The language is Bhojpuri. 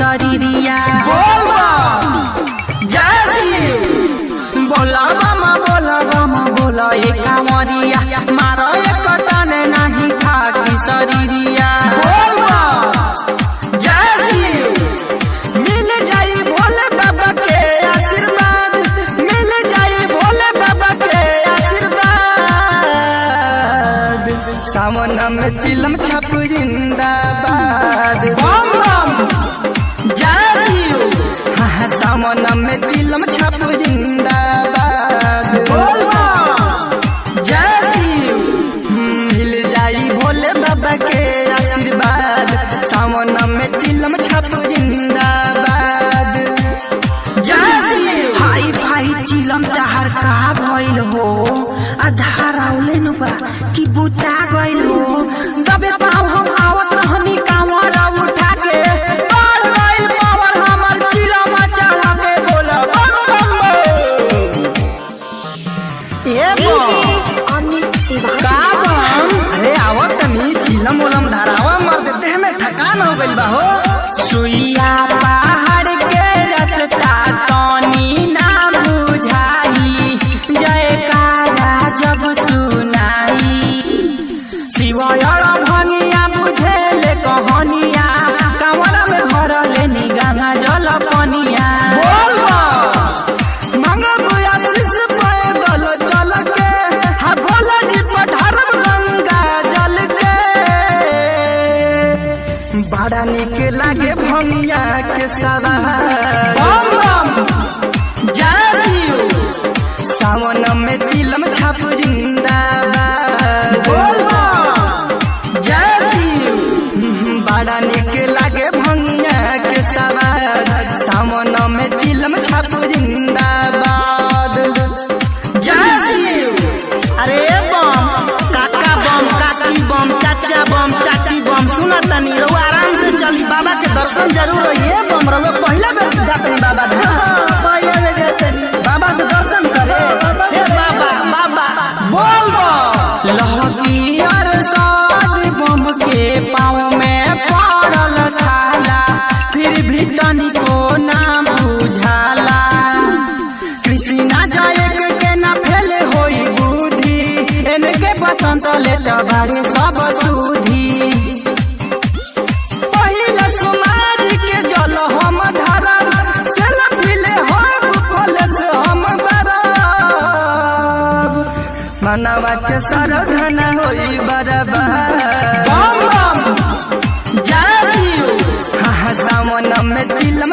शरीरिया बोला एक कांवरिया मारो एक टन नहीं खा की शरीरिया मिल जाई भोले बाबा के आशीर्वाद, मिल जाई भोले बाबा के आशीर्वाद। सावन में चिलम छाप जिंदाबाद, हाँ सावन में चिलम छाप जिंदाबाद। मिल जाई भोले बाबा के आशीर्वाद, सावन में चिलम छाप जिंदाबाद। हाई भाई चिलम तहार का भइल हो, आधार औले नु बा कि बुता गइल हो। दबे पाव हम आवत रहनी कांवर उठा के, बाल गइल पावर हमर चिलम चढ़ा के बोला बम बम। ए का बम? अरे आवत तनी चिलम उलम धरावा मर देते हमें थकान हो गइल बा हो। सुइया पहाड़ के रास्ता तनी ना बुझाई, जयकारा जब सुनाई। शिवयर भंगिया बुझेले कहनिया, कांवर में भरले निगाह जल पनिया। बड़ा निक लागे भंगिया के सवार, सावन में चिलम छाप जिंदाबाद। बड़ा निक लागे भंगिया के सवार, सावन में चिलम छाप जिंदाबाद। अरे बम काका बम काकी बम चाचा बम चाची बम सुना तनी रहुआ आराम से चली, बाबा के दर्शन जरूर रहिए। बम रहुआ पहला बेर जातनी बाबा बाबा से दर्शन करे। हे बाबा बाबा बोल लहकी और साद बम के पाँव में पड़ल छाला, फिर भी तनिको ना बुझाला। कृष्णा जायक के ना फेल होई बुद्धि, इनके बसंत ले बारे सब सुधी। पहले सुमारी के जल हम धरम, सेल्फी ले हम फले से हम बरब। मनवा के सरधन होई बरबाद। हाँ सावन में चिलम